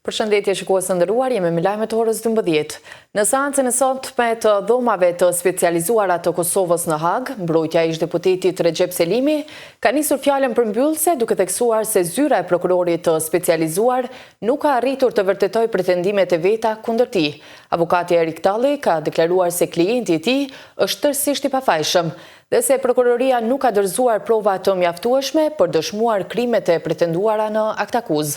Përshëndetje shikues të nderuar, jemi me lajmet e orës 12. Në seancën e sotme të dhomave të specializuara të Kosovës në Hag, mbrojtja e ish-deputetit Recep Selimi ka nisur fjalën përmbyllëse duke theksuar se zyra e prokurorit të specializuar nuk ka arritur të vërtetoj pretendimet e veta kundër tij. Avokati Erik Talli ka deklaruar se klienti i tij është tërësisht i pafajshëm dhe se prokuroria nuk ka dorëzuar prova të mjaftueshme për dëshmuar krimet e pretenduara në aktakuz.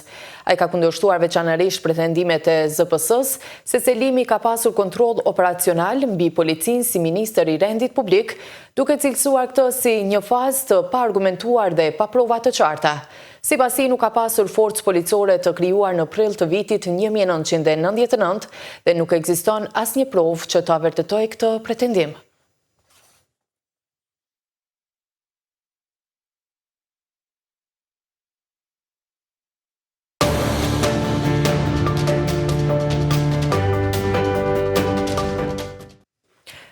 Ai ka kundërshtuar veçanërisht pretendimet e ZPS-s se Selimi ka pasur kontroll operacional mbi policinë si ministër i rendit publik, duke cilësuar këtë si një fazë të paargumentuar dhe pa prova të qarta. Sipas tij nuk ka pasur forcë policore të krijuar në prill të vitit 1999 dhe nuk ekziston asnjë provë që ta vërtetojë këtë pretendim.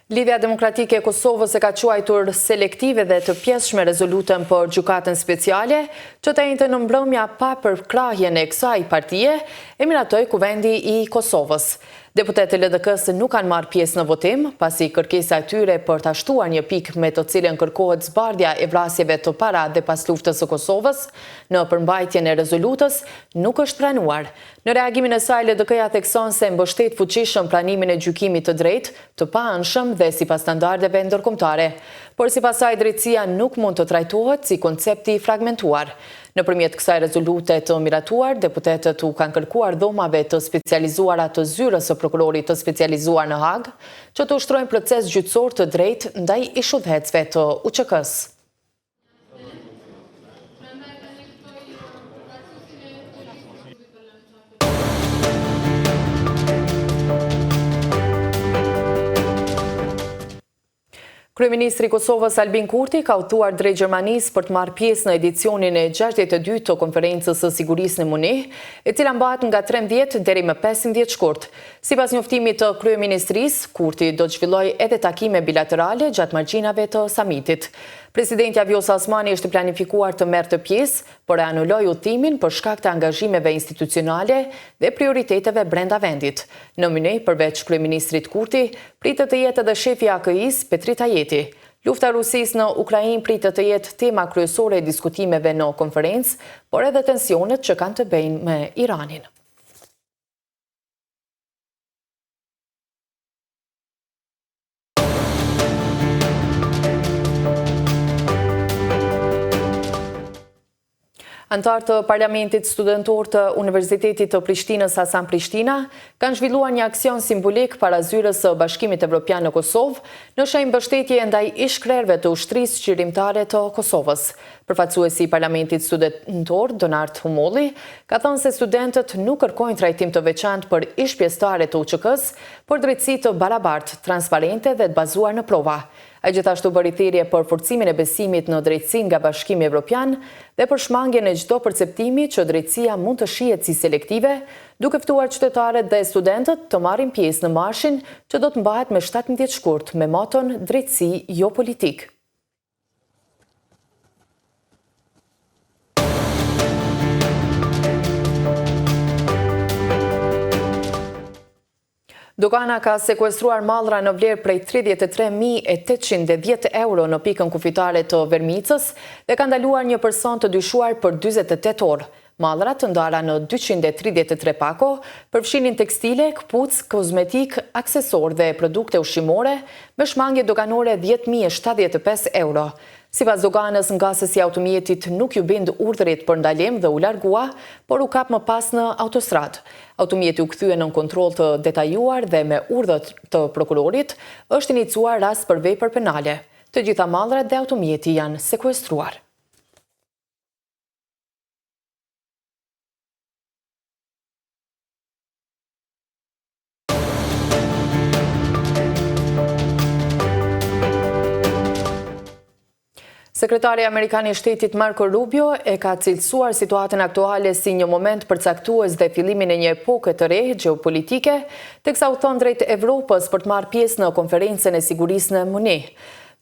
Lidhja Demokratike e Kosovës e ka quajtur selektive dhe të pjesshme rezolutën për gjykatën speciale, që të njëjtën në mbrëmja pa përkrahjen e kësaj partie, e miratoi Kuvendi i Kosovës. Deputetët e LDK-s nuk kanë marrë pjesë në votim, pasi kërkesa e tyre për ta shtuar një pikë me të cilën kërkohet zbardhja e vrasjeve të para dhe pas luftës së Kosovës në përmbajtjen e rezolutës nuk është pranuar. Në reagimin e saj, LDK-ja thekson se mbështet fuqishëm pranimin e gjykimit të drejtë, të paanshëm dhe sipas standardeve ndërkombëtare, por sipas saj drejtësia nuk mund të trajtohet si koncepti fragmentuar. Nëpërmjet kësaj rezolute të miratuar, deputetët u kanë kërkuar dhomave të specializuara të zyrës së prokurorit të specializuar në Hag, që të ushtrojnë proces gjyqësor të drejtë ndaj ish-udhëhecëve të UÇK-s. Kryeministri i Kosovës Albin Kurti ka udhëtuar drejt Gjermanisë për të marrë pjesë në edicionin e 62 të konferencës së sigurisë në Munih, e cila mbahet nga 13 deri më 15 shkurt. Sipas njoftimit të kryeministrisë, Kurti do të zhvillojë edhe takime bilaterale gjatë margjinave të samitit. Presidentja Vjosa Osmani është planifikuar të merrte pjesë, por e anuloi udhëtimin për shkak të angazhimeve institucionale dhe prioriteteve brenda vendit. Në Munih, përveç kryeministrit Kurti, pritet të jetë edhe shefi i AKI-s Petri Tajeti. Lufta e Rusisë në Ukrainë pritet të jetë tema kryesore e diskutimeve në konferencë, por edhe tensionet që kanë të bëjnë me Iranin. Antarë të Parlamentit Studentor të Universitetit të Prishtinës Hasan Prishtina kanë zhvilluar një aksion simbolik para zyrës së Bashkimit Evropian në Kosovë në shenjë mbështetje ndaj ish-krerëve të ushtrisë qytetarë të Kosovës. Përfaqësuesi i Parlamentit Studentor, Donard Humolli, ka thënë se studentët nuk kërkojnë trajtim të veçantë për ish-pjesëtarë të UÇK-s, por drejtësi të barabartë, transparente dhe të bazuar në prova. Ai gjithashtu bëri thirrje për forcimin e besimit në drejtësinë nga Bashkimi Evropian dhe për shmangjen e çdo perceptimi që drejtësia mund të shihet si selektive, duke ftuar qytetarët dhe studentët të marrin pjesë në marshin që do të mbahet me 17 shkurt me moton drejtësi jo politik. Dogana ka sekuestruar mallra në vlerë prej 33.810 euro në pikën kufitare të Vermicës dhe ka ndaluar një person të dyshuar për 48 orë. Mallrat të ndara në 233 pako përfshinin tekstile, këpucë, kozmetik, aksesor dhe produkte ushqimore me shmangje doganore 10.075 euro. Sipas doganës, ngasësi i automjetit nuk ju bind urdhrit për ndalim dhe u largua, por u kap më pas në autostradë. Automjeti u kthye në kontroll të detajuar dhe me urdhër të prokurorit është iniciuar rast për vepër penale. Të gjitha mallrat dhe automjeti janë sekuestruar. Sekretari Amerikan i Shtetit Marco Rubio e ka cilësuar situatën aktuale si një moment përcaktues dhe fillimin e një epoke të re gjeopolitike, teksa u thon drejt Evropës për të marrë pjesë në konferencën e sigurisë në Munih.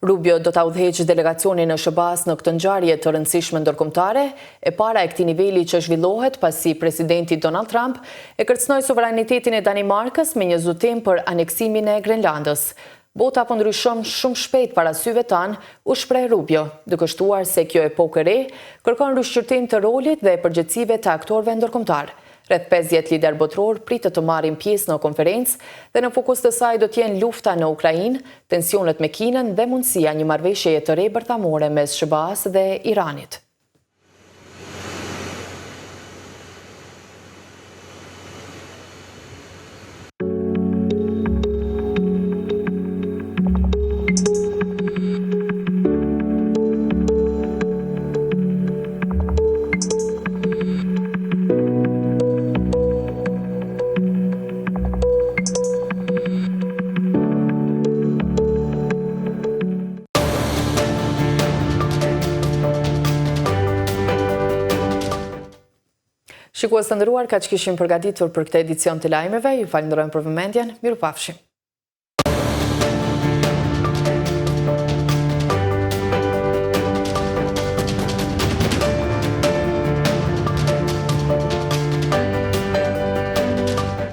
Rubio do ta udhëheqë delegacionin në SBA-s në këtë ngjarje të rëndësishme ndërkombëtare, e para e këtij niveli që zhvillohet pasi presidenti Donald Trump e kërcënoi sovranitetin e Danimarkës me një zotim për aneksimin e Grenlandës. Bota po ndryshon shumë shpejt para syve tanë, u shpreh Rubio, duke shtuar se kjo epokë e re kërkon rishqyrtim të rolit dhe përgjegjësive të aktorëve ndërkombëtar. Rreth 50 lider botror pritet të marrin pjesë në konferencë dhe në fokus të saj do të jenë lufta në Ukrainë, tensionet me Kinën dhe mundësia një marrëveshjeje të re bërthamore mes SBA-s dhe Iranit. Shikues të nderuar, kaq kishim përgatitur për këtë edicion të lajmeve. Ju falenderojmë për vëmendjen. Mirupafshim.